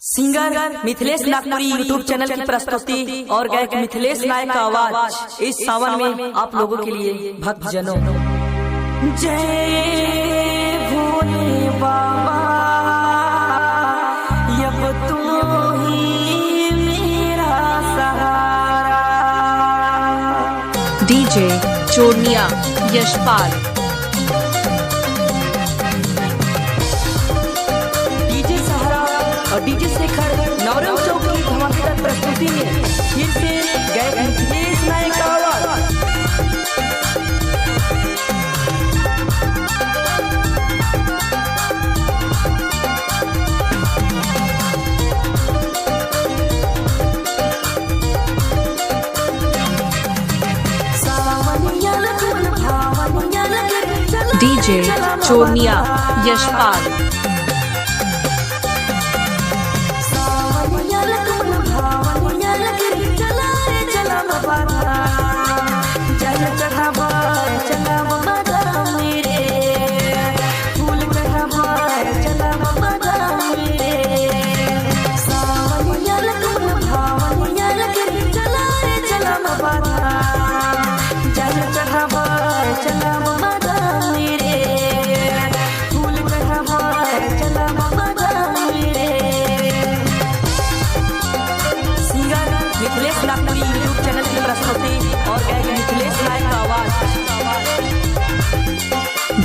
Singer Mithilesh Nagpuri YouTube channel की प्रस्तुति और गायक मिथिलेश नायक का आवाज इस सावन में आप लोगों के लिए भक्त जनों। जय भोले बाबा अब तुम ही मेरा सहारा। डीजे चोरनिया यशपाल, डीजे सहारा और डीजे शेखर नवरंग चौक की धमाकेदार प्रस्तुति में फिर से गायक मिथिलेश नायक का आवाज। DJ Chorniya Yashpal, Mithilesh Nagpuri YouTube channel की प्रस्तुति और गायक मिथिलेश नायक का आवाज।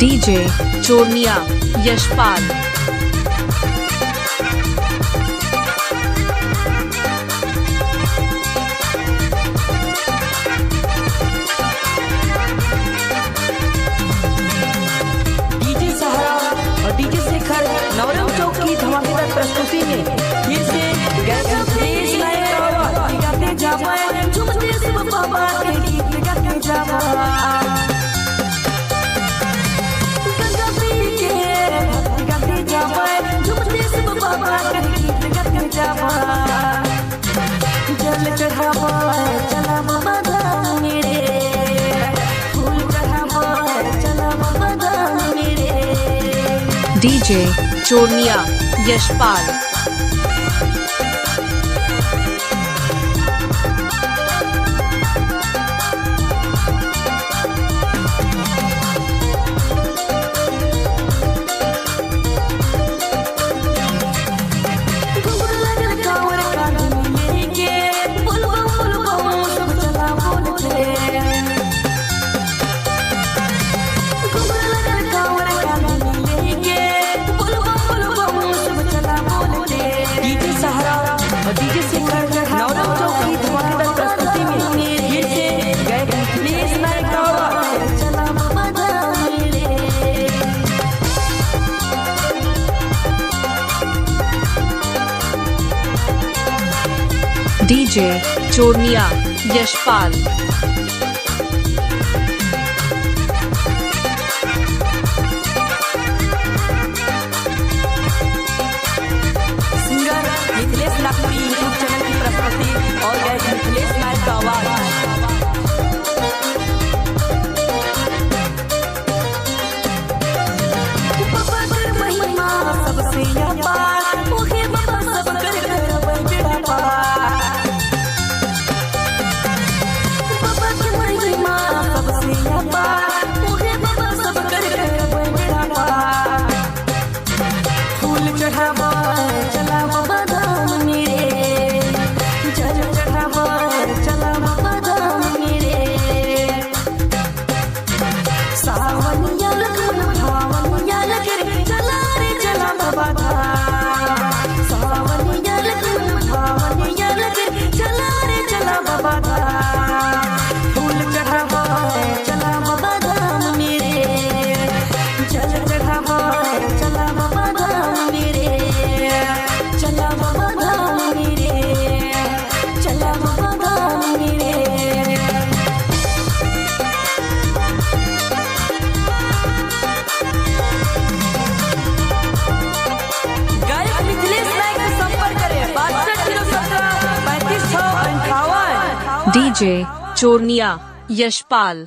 डीजे चोरनिया यशपाल, डीजे सहारा और डीजे शेखर नवरंग चौक की धमाकेदार प्रस्तुति में फिर से गायक मिथिलेश नायक का आवाज। गाते जावे झूमते सब बाबा के गीत गाते जावा, गंगा पी के भक्ति गाते जावे झूमते सब बाबा के गीत गाते जावा। जल चढ़ावा चला बाबा धाम मेरे, फूल चढ़ावा चला बाबा धाम मेरे। डीजे चोरनिया यशपाल, डीजे शेखर नवरंग चौक की धमाकेदार प्रस्तुति में फिर से गायक मिथिलेश नायक का आवाज। DJ Chorniya Yashpal, singer Mithilesh Nagpuri YouTube channel की प्रस्तुति और गायक मिथिलेश नायक का आवाज। चढ़ावा चला बाबा धाम मेरे, जल चढ़ावा चला बाबा धाम मेरे। सावन या लगन भावन या लगे चला रे चला बाबा धाम। सावन या लगन भावन या लगे चला रे चला बाबा धाम। फूल चढ़ावा चला बाबा धाम मेरे, जल चढ़ावा चला बाबा धाम मेरे। चला बाबा धाम मेरे, चला बाबा धाम मेरे। गायक मिथिलेश नायक से संपर्क करें 62 017 35 658। डीजे चोरनिया यशपाल।